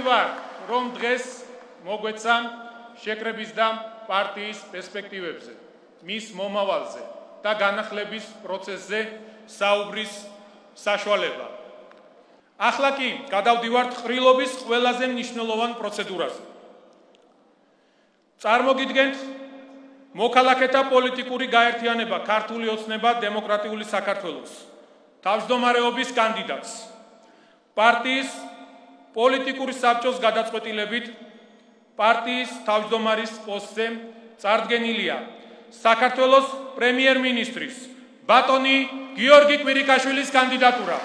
ვარ, რომ დღეს მოგვეცან შეკრების და პარტიის პერსპექტივებზე, მის მომავალზე და განახლების პროცესზე საუბრის საშუალება. ახლა კი გადავდივართ ყრილობის ყველაზე მნიშვნელოვან პროცედურაზე. წარმოგიდგენთ მოქალაქეთა პოლიტიკური გაერთიანება ქართული ოცნება დემოკრატიული საქართველოს თავმჯდომარეობის კანდიდატს. პარტიის პოლიტიკური საბჭოს გადაწყვეტილებით პარტიის თავმჯდომარის პოსტზე წარდგენილია საქართველოს პრემიერ-მინისტრის ბატონი გიორგი კვირიკაშვილის კანდიდატურა.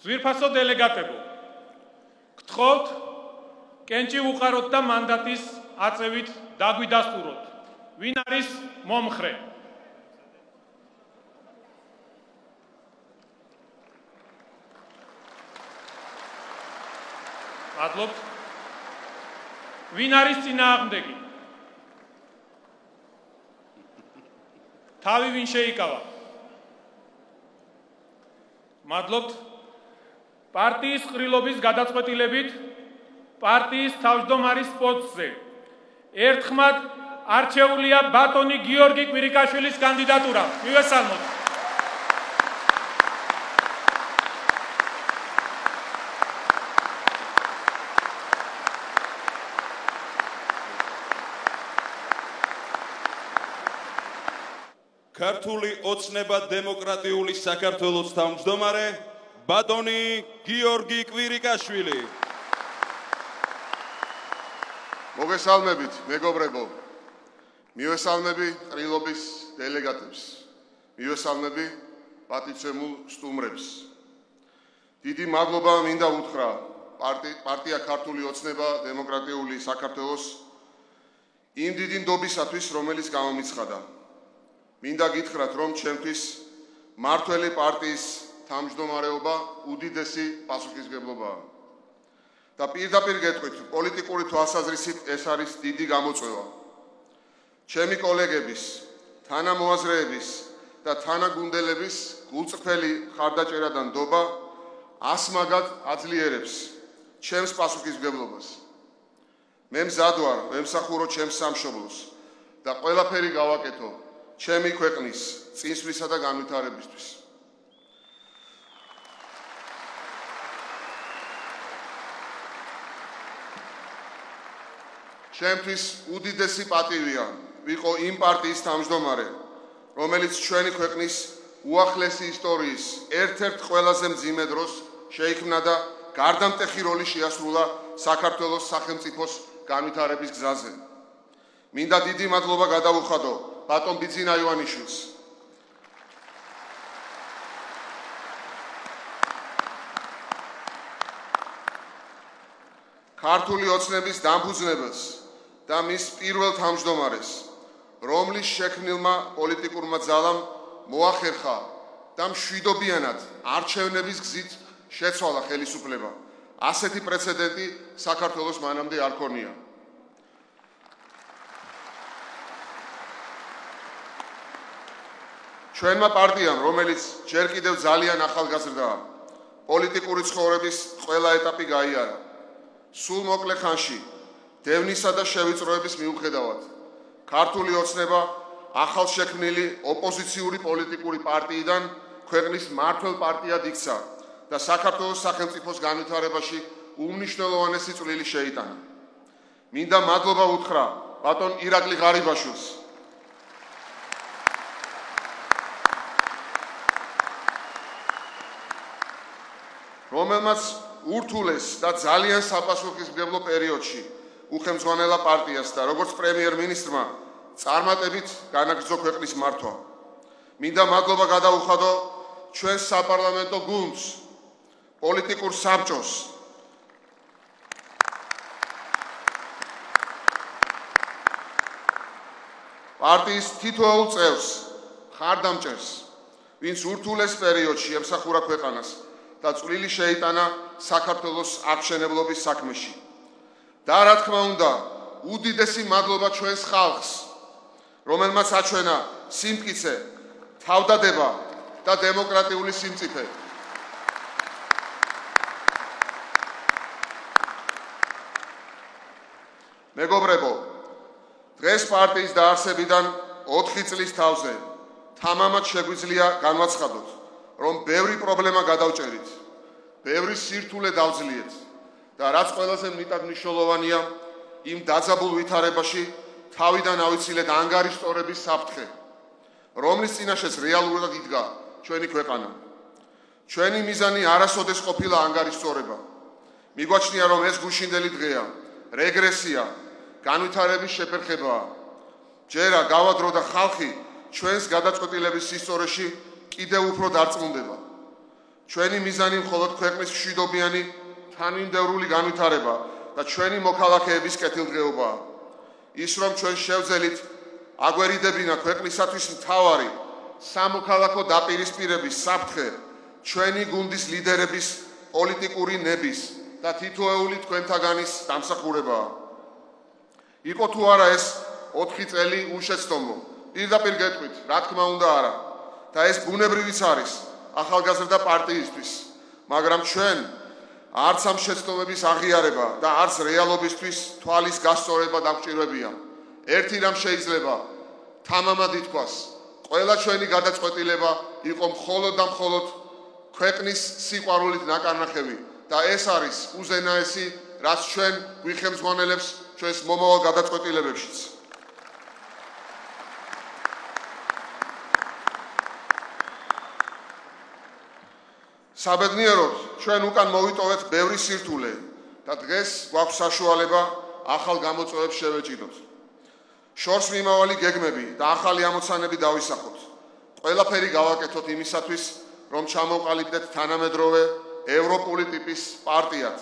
ძვირფასო დელეგატებო, გთხოვთ კენჭი უყაროთ და მანდატის აწევით დაგვიდასტუროთ. ვინ არის მომხრე? მადლობთ. ვინ არის წინააღმდეგი? თავი ვინ შეიკავა? მადლობთ. პარტიის ყრილობის გადაწყვეტილებით პარტიის თავმჯდომარის პოსტზე ერთხმად არჩეულია ბატონი გიორგი კვირიკაშვილის კანდიდატურა. მივესალმოთ. ქართული ოცნება დემოკრატიული საქართველოს თავმჯდომარე ბატონი გიორგი კვირიკაშვილი. მოგესალმებით, მეგობრებო. მივესალმები ყრილობის დელეგატებს. მივესალმები პატივცემულ სტუმრებს. დიდი მადლობა მინდა უთხრა პარტია ქართული ოცნება დემოკრატიული საქართველოს იმ დიდი ნდობისათვის, რომელიც გამომიცხადა. მინდა გითხრათ, რომ ჩემთვის მართველი პარტიის თავმჯდომარეობა უდიდესი პასუხისმგებლობაა. და პირდაპირ გეტყვით, პოლიტიკური თვალსაზრისით ეს არის დიდი გამოწვევა. ჩემი კოლეგების, თანამოაზრეების და თანაგუნდელების გულწრფელი ხარდაჭერა და ნდობა ასმაგად აძლიერებს ჩემს პასუხისმგებლობას. მე მზად ვარ ვემსახურო ჩემს სამშობლოს და ყველაფერი გავაკეთო ჩემი ქვეყნის წინსვლისა და განვითარებისთვის. ჩემთვის უდიდესი პატივია ვიყო იმ პარტიის თავმჯდომარე, რომელიც ჩვენი ქვეყნის უახლესი ისტორიის ერთ-ერთ ყველაზე მძიმე დროს შეიქმნა და გარდამტეხი როლი შეასრულა საქართველოს სახელმწიფოს განვითარების გზაზე. მინდა დიდი მადლობა გადავუხადო ბატონ ბიძინა ივანიშვილს, ქართული ოცნების დამფუძნებელს და მის პირველ თავმჯდომარეს, რომლის შექმნილმა პოლიტიკურმა ძალამ მოახერხა და მშვიდობიანად არჩევნების გზით შეცვალა ხელისუფლება. ასეთი პრეცედენტი საქართველოს მანამდე არ ქონია. ჩვენმა პარტიამ, რომელიც ჯერ კიდევ ძალიან ახალგაზრდაა, პოლიტიკური ცხოვრების ყველა ეტაპი გაიარა. სულ მოკლე ხანში დევნისა და შევიწროების მიუხედავად, ქართული ოცნება ახალშექმნილი ოპოზიციური პოლიტიკური პარტიიდან ქვეყნის მმართველ პარტიად იქცა და საქართველოს სახელმწიფოს განვითარებაში უმნიშვნელოვანესი წვლილი შეიტანა. მინდა მადლობა უთხრა ბატონ ირაკლი ღარიბაშვილს, რომელმაც ურთულეს და ძალიან საპასუხისმგებლო პერიოდში უხელმძღვანელა პარტიას და როგორც პრემიერ-მინისტრმა წარმატებით განაგრძო ქვეყნის მართვა. მინდა მადლობა გადავუხადო ჩვენს საპარლამენტო გუნდს, პოლიტიკურ საბჭოს, პარტიის თითოეულ წევრს, ხარდამჭერს, ვინც ურთულეს პერიოდში ემსახურა ქვეყანას და წვლილი შეიტანა საქართველოს აღმშენებლობის საქმეში. და რა თქმა უნდა, უდიდესი მადლობა ჩვენს ხალხს, რომელმაც აჩვენა სიმტკიცე, თავდადება და დემოკრატიული სიმწიფე. მეგობრებო, დღეს პარტიის დაარსებიდან 4 წლის თავზე თამამად შეგვიძლია განვაცხადოთ, რომ ბევრი პრობლემა გადავჭერით, ბევრი სირთულე დავძლიეთ და რაც ყველაზე მეტად მნიშვნელოვანია, იმ დაძაბულ ვითარებაში თავიდან ავიცილეთ ანგარიშტორების საფრთხე, რომლის წინაშეც რეალურად იდგა ჩვენი ქვეყანა. ჩვენი მიზანი არასოდეს ყოფილა ანგარიშტორება. მიგვაჩნია, რომ ეს გუშინდელი დღეა, რეგრესია, განვითარების შეფერხებაა. ჯერა გავადრო და ხალხი ჩვენს გადაწყვეტილების სისწორეში კიდევ უფრო დარწმუნდება. ჩვენი მიზანი მხოლოდ ქვეყნის მშვიდობიანი, თანმიმდევრული განვითარება და ჩვენი მოქალაქეების კეთილდღეობაა. ის რომ ჩვენ შევძელით აგვერიდებინა ქვეყნისათვის მთავარი სამოქალაქო დაპირისპირების საფრთხე ჩვენი გუნდის ლიდერების პოლიტიკური ნების და თითოეული თქვენთაგანის დამსახურებაა. იყო თუ არა ეს 4 წელი უშეცდომო, პირდაპირ გეტყვით, რა თქმა უნდა არა, და ეს ბუნებრივიც არის ახალგაზრდა პარტიისთვის, მაგრამ ჩვენ არც ამ შეცდომების აღიარება და არც რეალობისთვის თვალის გასწორება დაგვჭირებია. ერთი რამ შეიძლება თამამად ითქვას, ყველა ჩვენი გადაწყვეტილება იყო მხოლოდ და მხოლოდ ქვეყნის სიყვარულით ნაკარნახევი და ეს არის უზენაესი, რაც ჩვენ გვიხელმძღვანელებს ჩვენს მომავალ გადაწყვეტილებებშიც. საბედნიეროდ ჩვენ უკან მოვიტოვეთ ბევრი სირთულე და დღეს გვაქვს საშუალება ახალ გამოწვევებს შევეჭიდოთ. შორს მიმავალი გეგმები და ახალი ამოცანები დავისახოთ. ყველაფერი გავაკეთოთ იმისათვის, რომ ჩამოვყალიბდეთ თანამედროვე ევროპული ტიპის პარტიად.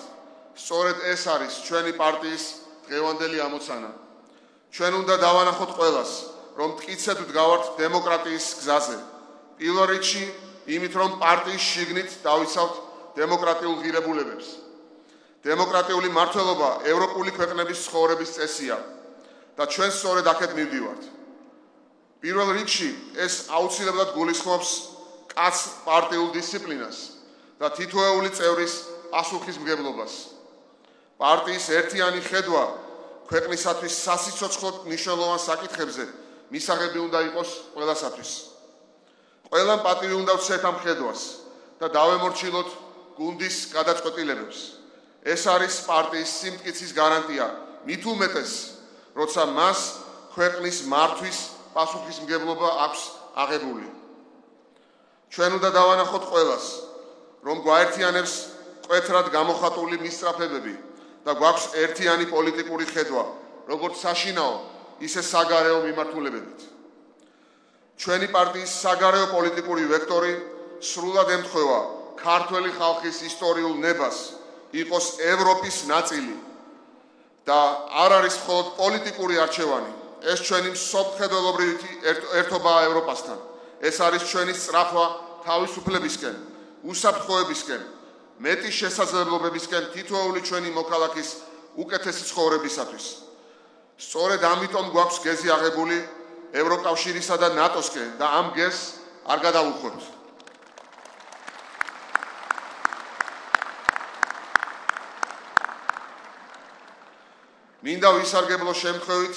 სწორედ ეს არის ჩვენი პარტიის დღევანდელი ამოცანა. ჩვენ უნდა დავანახოთ ყველას, რომ მტკიცედ ვდგავართ დემოკრატიის გზაზე. პირველ რიგში იმით, რომ პარტიის შიგნით დავიცავთ დემოკრატიულ ღირებულებებს. დემოკრატიული მართლობა ევროპული ქვეყნების ცხოვრების წესია და ჩვენ სწორედ აქეთ მივდივართ. პირველ რიგში ეს აუცილებლად გულისხმობს კაც პარტიულ დისციპლინას და თითოეული წევრის პასუხისმგებლობას. პარტიის ერთიანი ხედვა ქვეყნისათვის სასიცოცხლოდ მნიშვნელოვან საკითხებზე მისაღები უნდა იყოს ყველასათვის. ყველამ პატივი უნდა ვცეთ ამ ხედვას და დავემორჩილოთ გუნდის გადაწყვეტილებებს. ეს არის პარტიის სიმტკიცის გარანტია, მით უმეტეს, როცა მას ქვეყნის მართვის პასუხისმგებლობა აქვს აღებული. ჩვენ უნდა დავანახოთ ყველას, რომ გვაერთიანებს მკვეთრად გამოხატული მისწრაფებები და გვაქვს ერთიანი პოლიტიკური ხედვა, როგორც საშინაო, ისე საგარეო მიმართულებებით. ჩვენი პარტიის საგარეო პოლიტიკური ვექტორი სრულად ემთხვევა ქართველი ხალხის ისტორიულ ნებას, იყოს ევროპის ნაწილი და არ არის მხოლოდ პოლიტიკური არჩევანი. ეს ჩვენი მსოფლმხედველობრივი ერთობაა ევროპასთან. ეს არის ჩვენი სწრაფვა თავისუფლებისკენ, უსაფრთხოებისკენ, მეტი შესაძლებლობებისკენ თითოეული ჩვენი მოქალაქის უკეთესი ცხოვრებისათვის. სწორედ ამიტომ გვაქვს გეზი აღებული ევროკავშირისა და ნატოსკენ და ამ გეზს არ გადავუხოთ. მინდა ვისარგებლო შემთხვევით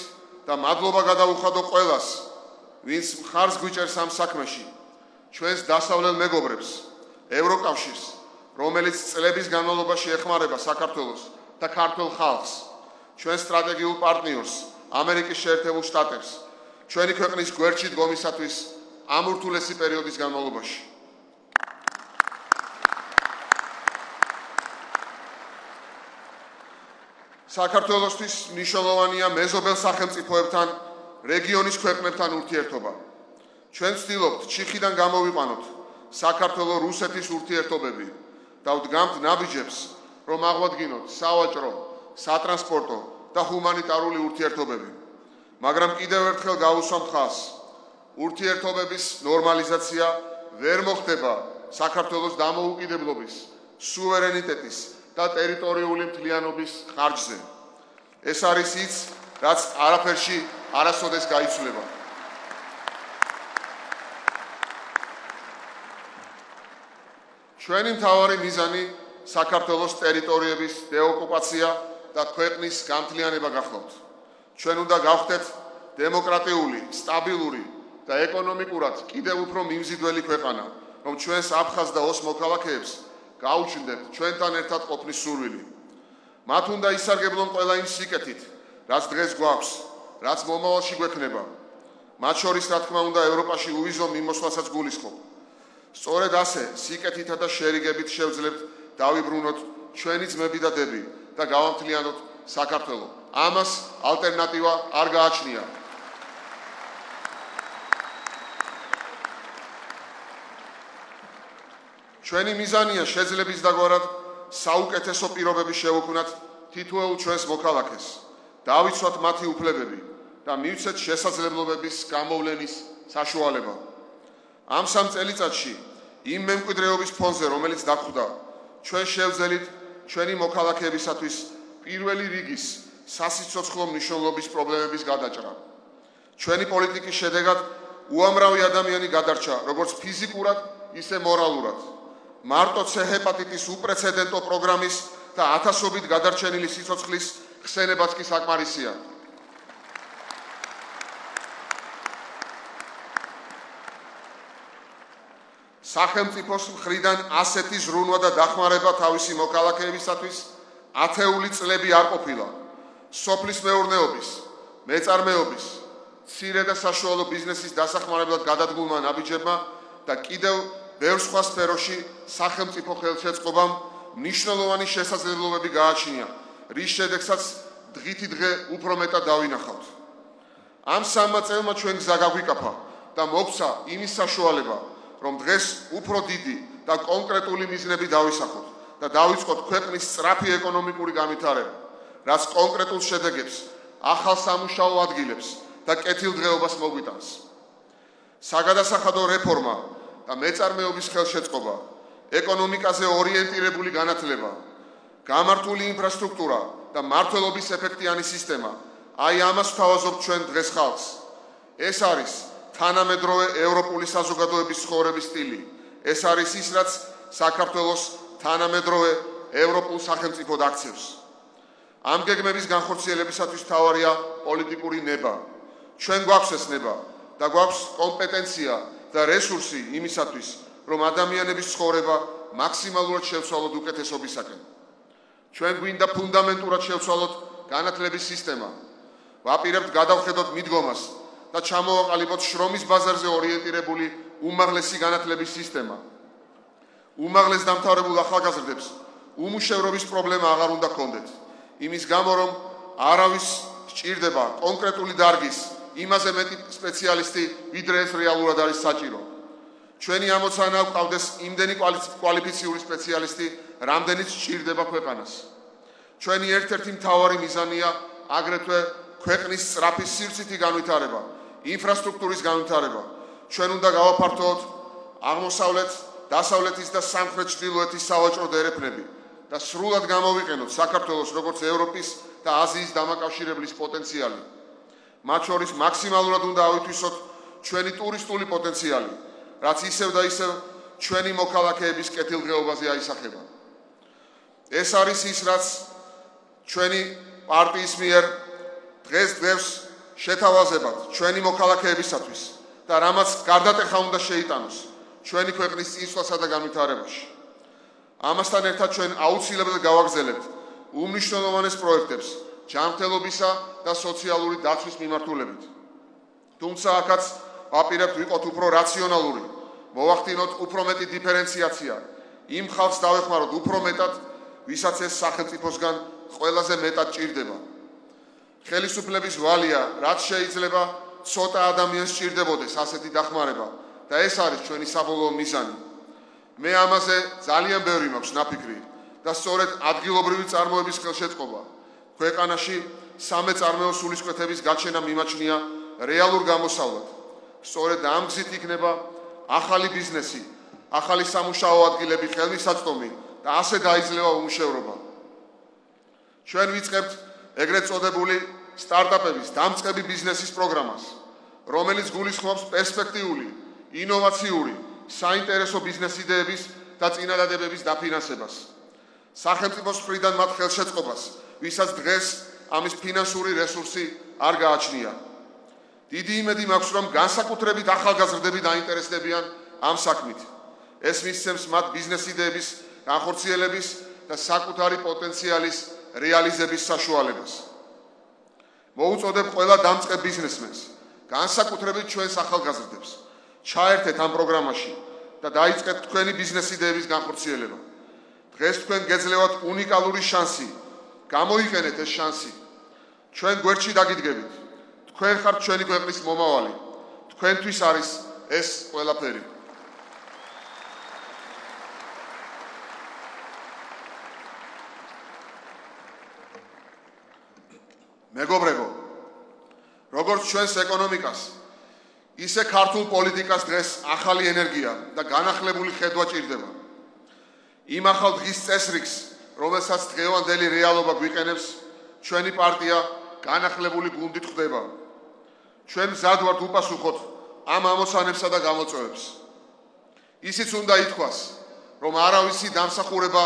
და მადლობა გადავუხადო ყველას, ვინც მხარს გვიჭერს ამ საქმეში, ჩვენს დასავლელ მეგობრებს, ევროკავშირს, რომელიც წლების განმავლობაში ეხმარება საქართველოს და ქართველ ხალხს, ჩვენ სტრატეგიულ პარტნიორს, ამერიკის შეერთებულ შტატებს, ჩვენი ქვეყნის გვერდში დგომისათვის ამ ურთულესი პერიოდის განმავლობაში. საქართველოსთვის მნიშვნელოვანია მეზობელ სახელმწიფოებთან, რეგიონის ქვეყნებთან ურთიერთობა. ჩვენ ვცდილობთ ჩიხიდან გამოვიყვანოთ საქართველო-რუსეთის ურთიერთობები და ვდგამთ ნაბიჯებს, რომ აღვადგინოთ სავაჭრო, სატრანსპორტო და ჰუმანიტარული ურთიერთობები. მაგრამ კიდევ ერთხელ გავუსვამ ხაზს, ურთიერთობების ნორმალიზაცია ვერ მოხდება საქართველოს დამოუკიდებლობის, სუვერენიტეტის და ტერიტორიული მთლიანობის ხარჯზე. ეს არის ის, რაც არაფერში არასოდეს გაიცვლება. ჩვენი მთავარი მიზანი საქართველოს ტერიტორიების დეოკუპაცია და ქვეყნის გამთლიანება გახლავთ. ჩვენ უნდა გავხდეთ დემოკრატიული, სტაბილური და ეკონომიკურად კიდევ უფრო მიმზიდველი ქვეყანა, რომ ჩვენს აფხაზ და ოს მოქალაქეებს გაუჩნდებთ ჩვენთან ერთად ყოფნის სურვილი. მათ უნდა ისარგებლონ ყველა იმ სიკეთით, რაც დღეს გვაქვს, რაც მომავალში გვექნება. მათ შორის, რა თქმა უნდა, ევროპაში უვიზო მიმოსვლასაც გულისხმობ. სწორედ ასე, სიკეთითა და შერიგებით შევძლებთ დავიბრუნოთ ჩვენი ძმები და დები და გავამთლიანოთ საქართველო. ამას ალტერნატივა არ გააჩნია. ჩვენი მიზანია შეძლების დაგვარად საუკეთესო პირობები შევუქმნათ თითოეულ ჩვენს მოქალაქეს, დავიცვათ მათი უფლებები და მივცეთ შესაძლებლობების გამოვლენის საშუალება. ამ 3 წელიწადში იმ მემკვიდრეობის ფონზე, რომელიც დაგვხვდა, ჩვენ შევძელით ჩვენი მოქალაქეებისათვის პირველი რიგის სასიცოცხლო მნიშვნელობის პრობლემების გადაჭრა. ჩვენი პოლიტიკის შედეგად უამრავი ადამიანი გადარჩა, როგორც ფიზიკურად, ისე მორალურად. მარტო C ჰეპატიტის უპრეცედენტო პროგრამის და ათასობით გადარჩენილი სიცოცხლის ხსენებაც კი საკმარისია. სახელმწიფოს მხრიდან ასეთი ზრუნვა და დახმარება თავისი მოქალაქეებისათვის ათეული წლები არ ყოფილა. სოფლის მეურნეობის, მეწარმეობის, მცირე და საშუალო ბიზნესის დასახმარებლად გადადგმულმა ნაბიჯებმა და კიდევ ბევრ სხვა სფეროში სახელმწიფო ხელშეწყობამ მნიშვნელოვანი შესაძლებლობები გააჩნია, რის შედეგსაც დღითი დღე უფრო მეტად დავინახავთ. ამ 3 წელმა ჩვენ გზა გაგვიკაფა და მოგვცა იმის საშუალება, რომ დღეს უფრო დიდი და კონკრეტული მიზნები დავისახოთ და დავიწყოთ ქვეყნის სწრაფი ეკონომიკური განვითარება, რაც კონკრეტულ შედეგებს, ახალ სამუშაო ადგილებს და კეთილდღეობას მოგვიტანს. საგადასახადო რეფორმა და მეწარმეობის ხელშეწყობა, ეკონომიკაზე ორიენტირებული განათლება, გამართული ინფრასტრუქტურა და მმართველობის ეფექტიანი სისტემა, აი ამას ვთავაზობთ ჩვენ დღეს ხალხს. ეს არის თანამედროვე ევროპული საზოგადოების ცხოვრების სტილი. ეს არის ის, რაც საქართველოს თანამედროვე ევროპულ სახელმწიფოდ აქცევს. ამ გეგმების განხორციელებისათვის მთავარია პოლიტიკური ნება. ჩვენ გვაქვს ეს ნება და გვაქვს კომპეტენცია და რესურსი იმისათვის, რომ ადამიანების ცხოვრება მაქსიმალურად შევცვალოთ უკეთესობისაკენ. ჩვენ გვინდა ფუნდამენტურად შევცვალოთ განათლების სისტემა. ვაპირებთ გადავხედოთ მიდგომას და ჩამოვაყალიბოთ შრომის ბაზარზე ორიენტირებული უმაღლესი განათლების სისტემა. უმაღლეს დამთავრებულ ახალგაზრდებს უმუშევრობის პრობლემა აღარ უნდა ჰქონდეთ. იმის გამო, რომ არავის სჭირდება კონკრეტული დარგის იმაზე მეტი სპეციალისტი, ვიდრე ეს რეალურად არის საჭირო. ჩვენი ამოცანა გვყავდეს იმდენი კვალიფიციური სპეციალისტი, რამდენიც სჭირდება ქვეყანას. ჩვენი ერთ-ერთი მთავარი მიზანია აგრეთვე ქვეყნის სწრაფი სივრცითი განვითარება, ინფრასტრუქტურის განვითარება. ჩვენ უნდა გავაფართოვოთ აღმოსავლეთ, დასავლეთის და სამხრეთ-ჩრდილოეთის სავაჭრო დერეფნები და სრულად გამოვიყენოთ საქართველოს როგორც ევროპის და აზიის დამაკავშირებლის პოტენციალი. მათ შორის მაქსიმალურად უნდა ავითვისოთ ჩვენი ტურისტული პოტენციალი, რაც ისევ და ისევ ჩვენი მოქალაქეების კეთილდღეობაზე აისახება. ეს არის ის, რაც ჩვენი პარტიის მიერ დღეს შეთავაზებად ჩვენი მოქალაქეებისათვის და რამაც გარდატეხა უნდა შეიტანოს ჩვენი ქვეყნის წინსვლასა და განვითარებაში. ამასთან ერთად ჩვენ აუცილებლად გავაგრძელებთ უმნიშვნელოვანეს პროექტებს ჯანმრთელობისა და სოციალური დაცვის მიმართულებით. თუმცა აქაც ვაპირებთ ვიყოთ უფრო რაციონალური, მოვახდინოთ უფრო მეტი დიფერენციაცია, იმ ხალხს დავეხმაროთ უფრო მეტად, ვისაც ეს სახელმწიფოსგან ყველაზე მეტად ჭირდება. ხელისუფლების ვალია, რაც შეიძლება ცოტა ადამიანს სჭირდებოდეს ასეთი დახმარება და ეს არის ჩვენი საბოლოო მიზანი. მე ამაზე ძალიან ბევრი მაქვს ნაფიქრი და სწორედ ადგილობრივი წარმოების ხელშეწყობა ქვეყანაში სამეწარმეო სულისკვეთების გაჩენა მიმაჩნია რეალურ გამოსავლად. სწორედ ამ გზით იქნება ახალი ბიზნესი, ახალი სამუშაო ადგილები, ხელმისაწვდომი და ასე დაიძლევა უმუშევრობა. ჩვენ ვიწყებთ ეგრეთ წოდებული სტარტაპების დამწყები ბიზნესის პროგრამას, რომელიც გულისხმობს პერსპექტიული, ინოვაციური, საინტერესო ბიზნეს იდეების და წინადადებების დაფინანსებას. სახელმწიფოს მხრიდან მათ ხელშეწყობას, ვისაც დღეს ამის ფინანსური რესურსი არ გააჩნია. დიდი იმედი მაქვს, რომ განსაკუთრებით ახალგაზრდები დაინტერესდებიან ამ საქმით. ეს მისცემს მათ ბიზნეს იდეების განხორციელების და საკუთარი პოტენციალის რეალიზების საშუალებას. მოუწოდებ ყველა დამწყებ ბიზნესმენს, განსაკუთრებით ჩვენს ახალგაზრდებს, ჩაერთეთ ამ პროგრამაში და დაიწყეთ თქვენი ბიზნეს იდეების განხორციელება. დღეს თქვენ გეძლევათ უნიკალური შანსი, გამოიყენეთ ეს შანსი. ჩვენ გვერდში დაგიდგებით. თქვენ ხართ ჩვენი ქვეყნის მომავალი. თქვენთვის არის ეს ყველაფერი. მეგობრებო, როგორც ჩვენს ეკონომიკას, ისე ქართულ პოლიტიკას დღეს ახალი ენერგია და განახლებული ხედვა ჭირდება. იმ ახალ დღის წესრიგს, რომელსაც დღევანდელი რეალობა გვიყენებს, ჩვენი პარტია განახლებული გუნდით ხვდება. ჩვენ მზად ვართ უპასუხოთ ამ ამოცანებსა და გამოწვევებს. ისიც უნდა ითქვას, რომ არავისი დამსახურება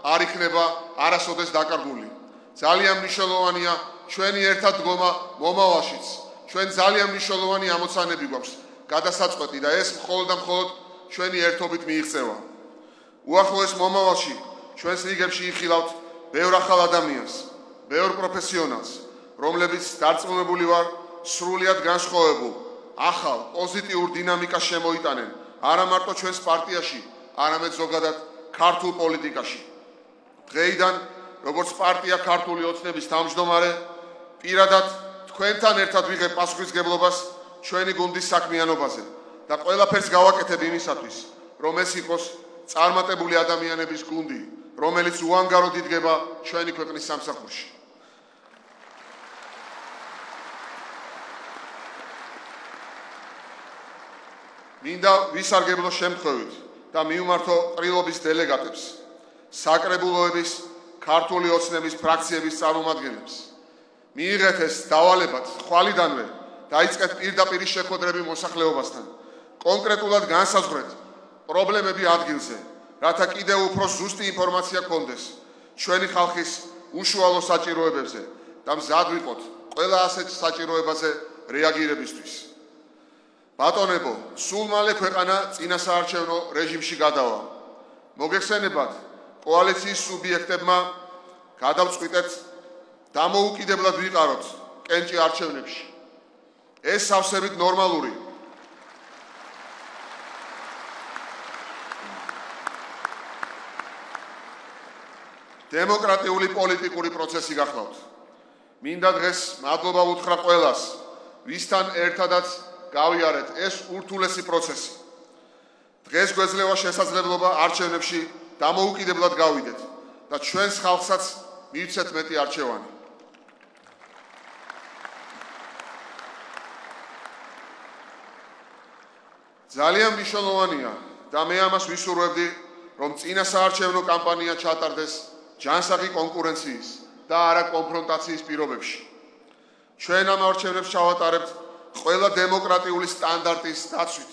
არ იქნება არასოდეს დაკარგული. ძალიან მნიშვნელოვანია ჩვენი ერთად დგომა მომავალშიც. ჩვენ ძალიან მნიშვნელოვანი ამოცანები გვაქვს გადასაწყვეტი და ეს მხოლოდ და მხოლოდ ჩვენი ერთობით მიიღწევა. უახლოეს მომავალში ჩვენს რიგებში იხილავთ ბევრ ახალ ადამიანს, ბევრ პროფესიონალს, რომლებიც დარწმუნებული ვარ, სრულიად განსხვავებულ, ახალ, პოზიტიურ დინამიკას შემოიტანენ არა მარტო ჩვენს პარტიაში, არამედ ზოგადად ქართულ პოლიტიკაში. დღეიდან, როგორც პარტია ქართული ოცნების თავმჯდომარე, პირადად თქვენთან ერთად ვიღებ პასუხისმგებლობას ჩვენი გუნდის საქმიანობაზე და ყველაფერს გავაკეთებ იმისათვის, რომ ეს იყოს წარმატებული ადამიანების გუნდი, რომელიც უანგაროდ იდგება ჩვენი ქვეყნის სამსახურში. მინდა ვისარგებლო შემთხვევით და მიუმართო ყრილობის დელეგატებს, საკრებულოების, ქართული ოცნების ფრაქციების წარმომადგენლებს. მიიღეთ ეს დავალებად ხვალიდანვე დაიწყეთ პირდაპირი შეხვედრები მოსახლეობასთან, კონკრეტულად განსაზღვრეთ პრობლემები ადგილზე, რათა კიდევ უფრო ზუსტი ინფორმაცია გქონდეს ჩვენი ხალხის უშუალო საჭიროებებზე და მზად ვიყოთ ყველა ასეთ საჭიროებაზე რეაგირებისთვის. ბატონებო, სულ მალე ქვეყანა წინასაარჩევნო რეჟიმში გადავა. მოგეხსენებათ, კოალიციის სუბიექტებმა გადავწყვიტეთ დამოუკიდებლად ვიყაროთ კენჭი არჩევნებში. ეს სავსებით ნორმალური. დემოკრატიული პოლიტიკური პროცესი გახლავთ. მინდა დღეს მადლობა უთხრა ყველას, ვისთან ერთადაც გავიარეთ ეს ურთულესი პროცესი. დღეს გვეძლევა შესაძლებლობა არჩევნებში დამოუკიდებლად გავიდეთ და ჩვენს ხალხსაც მივცეთ მეტი არჩევანი. ძალიან მნიშვნელოვანია და მე ამას ვისურვებდი, რომ წინასაარჩევნო კამპანია ჩატარდეს ჯანსაღი კონკურენციის და არა კონფრონტაციის პირობებში. ჩვენ ამ არჩევნებს ჩავატარებთ ყველა დემოკრატიული სტანდარტის დაცვით.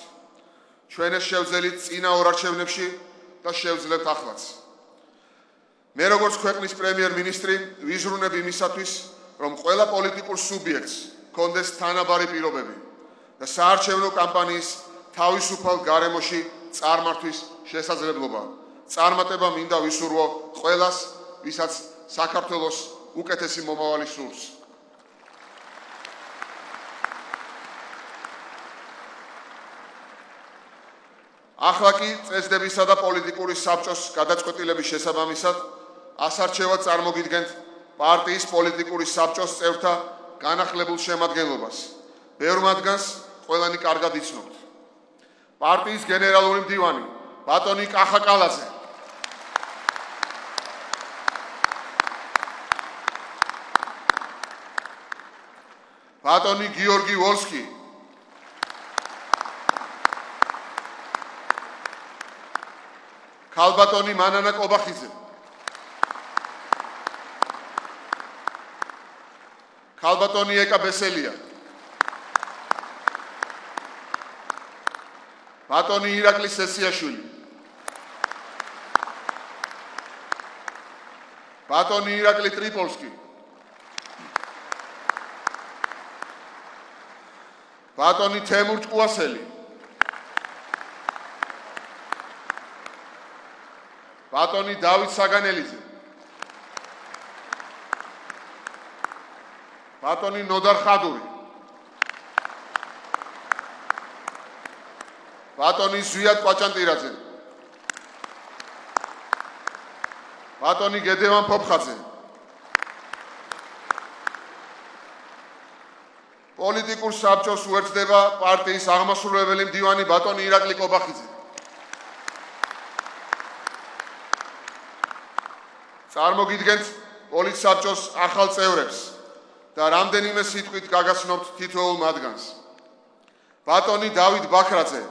ჩვენ ეს შევძელით წინა ორ არჩევნებში და შევძლებთ ახლაც. მე როგორც ქვეყნის პრემიერ-მინისტრი ვიზრუნებ იმისათვის, რომ ყველა პოლიტიკურ სუბიექტს ჰქონდეს თანაბარი პირობები და საარჩევნო კამპანიის თავისუფალ გარემოში წარმართვის შესაძლებლობა. წარმატება მინდა ვისურვო ყველას, ვისაც საქართველოს უკეთესი მომავალი სურს. ახლა კი წესდებისა და პოლიტიკური საბჭოს გადაწყვეტილების შესაბამისად ასარჩევად წარმოგიდგენთ პარტიის პოლიტიკური საბჭოს წევრთა განახლებულ შემადგენლობას. ბევრ მათგანს ყველანი კარგად იცნობთ. პარტიის გენერალური მდივანი ბატონი კახა კალაძე, ბატონი გიორგი ვოლსკი, ქალბატონი მანანა კობახიძე, ქალბატონი ეკა ბესელია, ბატონი ირაკლი სესიაშვილი, ბატონი ირაკლი ტრიპოლსკი, ბატონი თემურ ჭკუასელი, ბატონი დავით საგანელიძე, ბატონი ნოდარ ხადური, ბატონი ზვიად კვაჭანტირაძე, ბატონი გედევან ფოფხაძე, პოლიტიკურ საბჭოს უერთდება პარტიის აღმასრულებელი მდივანი ბატონი ირაკლი კობახიძე. წარმოგიდგენთ პოლიტსაბჭოს ახალ წევრებს და რამდენიმე სიტყვით გაგაცნობთ თითოეულ მათგანს. ბატონი დავით ბაქრაძე,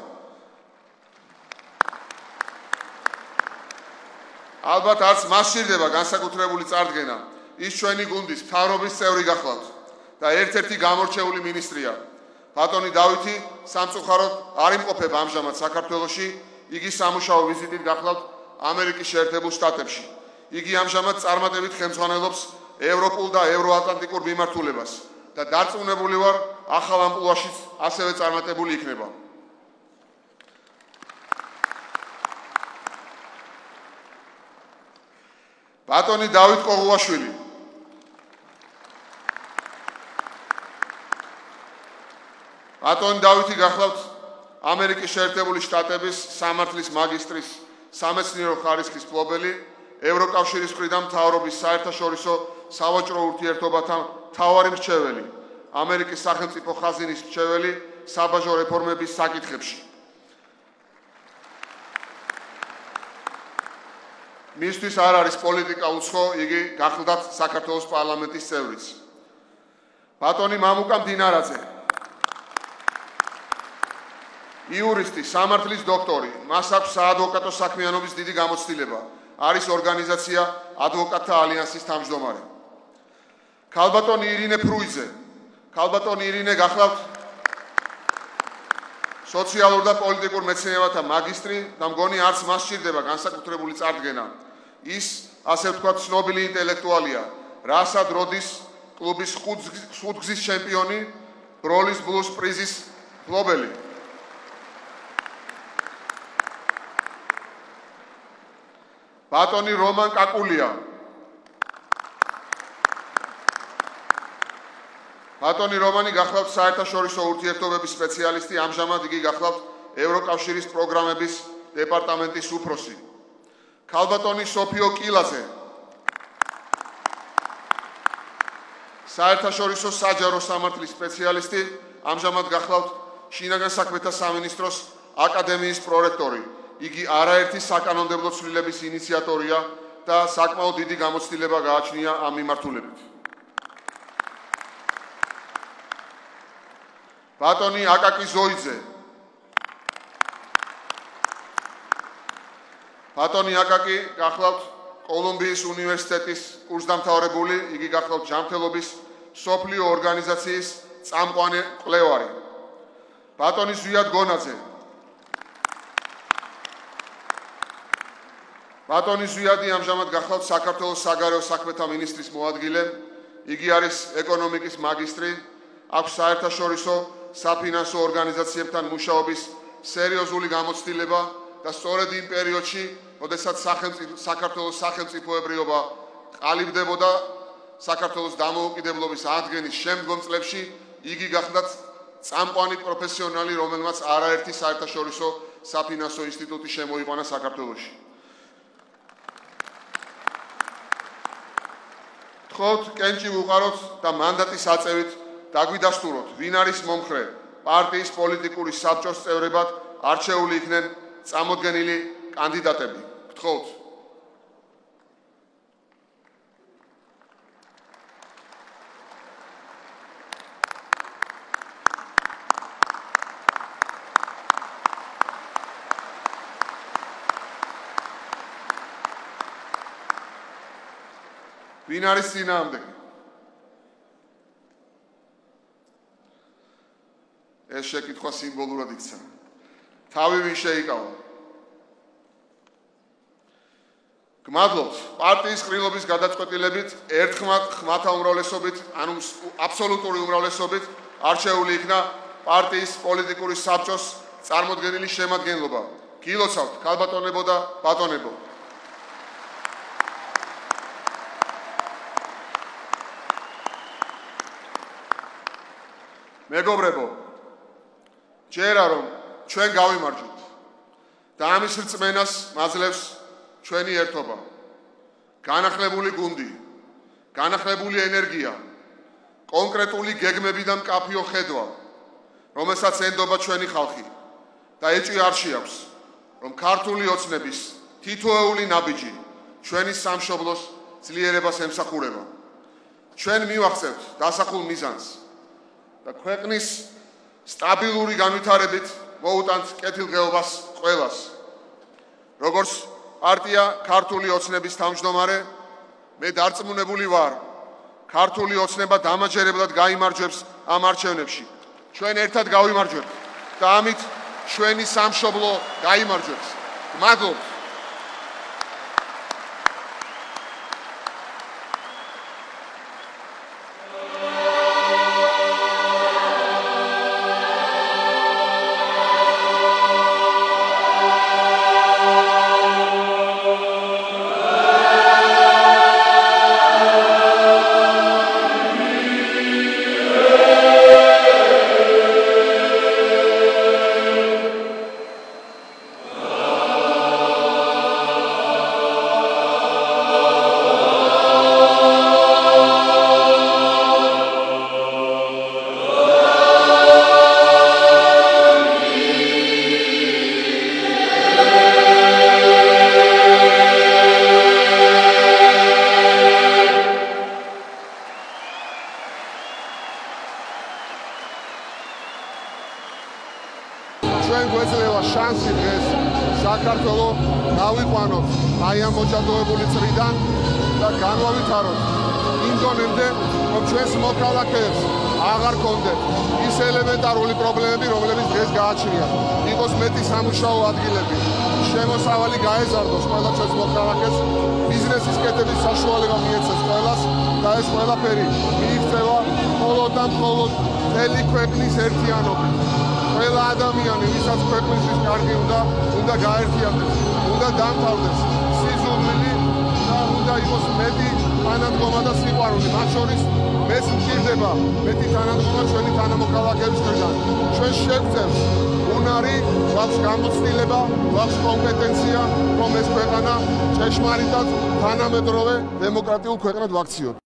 ალბათ არც მას სჭირდება განსაკუთრებული წარდგენა, ის ჩვენი გუნდის მთავრობის წევრი გახლავთ და ერთ-ერთი გამორჩეული მინისტრია. ბატონი დავითი სამწუხაროდ არ იმყოფება ამჟამად საქართველოში, იგი სამუშაო ვიზიტით გახლავთ ამერიკის შეერთებულ შტატებში. იგი ამჟამად წარმატებით ხელმძღვანელობს ევროპულ და ევროატლანტიკურ მიმართულებას და დარწმუნებული ვარ, ახალ ამპლუაშიც ასევე წარმატებული იქნება. ბატონი დავით ყოღუაშვილი, ბატონი დავითი გახლავთ ამერიკის შეერთებული შტატების სამართლის მაგისტრის სამეცნიერო ხარისხის მფლობელი, ევროკავშირის მხრიდან მთავრობის საერთაშორისო სავაჭრო ურთიერთობათა მთავარი მრჩეველი, ამერიკის სახელმწიფო ხაზინის მრჩეველი საბაჟო რეფორმების საკითხებში. მისთვის არ არის პოლიტიკა უცხო, იგი გახლდათ საქართველოს პარლამენტის წევრიც. ბატონი მამუკა მდინარაძე, იურისტი, სამართლის დოქტორი, მას აქვს საადვოკატო საქმიანობის დიდი გამოცდილება, არის ორგანიზაცია ადვოკატთა ალიანსის თავმჯდომარე. ქალბატონი ირინე ფრუიძე, ქალბატონი ირინე გახლავთ სოციალურ და პოლიტიკურ მეცნიერებათა მაგისტრი და მგონი არც მას სჭირდება განსაკუთრებული წარდგენა. ის, ასე ვთქვათ, ცნობილი ინტელექტუალია, რასად როდის კლუბის ხუთგზის ჩემპიონი, ბროლის ბლუს პრიზის მფლობელი. ბატონი რომან კაკულია, ბატონი რომანი გახლავთ საერთაშორისო ურთიერთობების სპეციალისტი, ამჟამად იგი გახლავთ ევროკავშირის პროგრამების დეპარტამენტის უფროსი. ქალბატონი სოფიო კილაძე, საერთაშორისო საჯარო სამართლის სპეციალისტი, ამჟამად გახლავთ შინაგან საქმეთა სამინისტროს აკადემიის პრორექტორი. იგი არაერთი საკანონმდებლო ცვლილების ინიციატორია და საკმაოდ დიდი გამოცდილება გააჩნია ამ მიმართულებით. ბატონი აკაკი ზოიძე, ბატონი აკაკი გახლავთ კოლუმბიის უნივერსიტეტის კურსდამთავრებული, იგი გახლავთ ჯანმრთელობის მსოფლიო ორგანიზაციის წამყვანი მკვლევარი. ბატონი ზვიად გონაძე, ბატონი ზვიადი ამჟამად გახლავთ საქართველოს საგარეო საქმეთა მინისტრის მოადგილე, იგი არის ეკონომიკის მაგისტრი, აქვს საერთაშორისო საფინანსო ორგანიზაციებთან მუშაობის სერიოზული გამოცდილება და სწორედ იმ პერიოდში, როდესაც საქართველოს სახელმწიფოებრიობა ყალიბდებოდა საქართველოს დამოუკიდებლობის ადგენის შემდგომ წლებში, იგი გახლდათ წამყვანი პროფესიონალი, რომელმაც არაერთი საერთაშორისო საფინანსო ინსტიტუტი შემოიყვანა საქართველოში. თხოვთ კენჭი ვუყაროთ და მანდატის აწევით დაგვიდასტუროთ, ვინ არის მომხრე პარტიის პოლიტიკური საბჭოს წევრებად არჩეული იქნენ წამოდგენილი კანდიდატები. გთხოვთ. ვინ არის წინააღმდეგი? შეკითხვა სიმბოლურად იქცა. თავი ვინ შეიკავა? გმადლობთ პარტიის ყრილობის გადაწყვეტილებით ერთხმად ხმათა უმრავლესობით, ანუ აბსოლუტური უმრავლესობით არჩეული იქნა პარტიის პოლიტიკური საბჭოს წარმოდგენილი შემადგენლობა. გილოცავთ ქალბატონებო და ბატონებო. მეგობრებო, ჯერა რომ ჩვენ გავიმარჯვეთ და ამის რწმენას მაძლევს ჩვენი ერთობა, განახლებული გუნდი, განახლებული ენერგია, კონკრეტული გეგმები და მკაფიო ხედვა, რომელსაც ენდობა ჩვენი ხალხი და ეჭვი არ შეაქვს, რომ ქართული ოცნების თითოეული ნაბიჯი ჩვენი სამშობლოს ძლიერებას ემსახურება. ჩვენ მივახცევთ დასახულ მიზანს და ქვეყნის სტაბილური განვითარებით მოუტანთ კეთილდღეობას ყველას. როგორც პარტია ქართული ოცნების თავმჯდომარე, მე დარწმუნებული ვარ, ქართული ოცნება დამაჯერებლად გაიმარჯვებს ამ არჩევნებში. ჩვენ ერთად გავიმარჯვებთ და ამით ჩვენი სამშობლო გაიმარჯვებს. მადლობთ. ჩვენ გვეძლევა შანსი დღეს საქართველოს გავიყვანოთ აი ამ მოჭადროებული წრიდან და განვავითაროთ იმ დონემდე, რომ ჩვენს მოქალაქეებს აღარ კონდეთ ის ელემენტარული პრობლემები, რომლებიც დღეს გააჩნიათ. იყოს მეტი სამუშაო ადგილები, შემოსავალი გაეზარდოს ყველა ჩვენს მოქალაქეს, ბიზნესის კეთების საშუალება მიეცეს ყველას და ეს ყველაფერი მიიღწევა მხოლოდ და მხოლოდ მთელი ქვეყნის ერთიანობით. ყველა ადამიანი, ვისაც ქვეყნისთვის კარგი უნდა გაერთიანდეს, უნდა დამთავრდეს სიზურვილი და უნდა იყოს მეტი თანადგომა და სიყვარული. მათ შორის მეც მჭირდება მეტი თანადგომა ჩვენი თანამოქალაქეების მხრიდან. ჩვენ შევძევთ უნარი, გვაქვს გამოცდილება, გვაქვს კომპეტენცია, რომ ეს ქვეყანა ჭეშმარიტად თანამედროვე დემოკრატიულ ქვეყნად ვაქციოთ.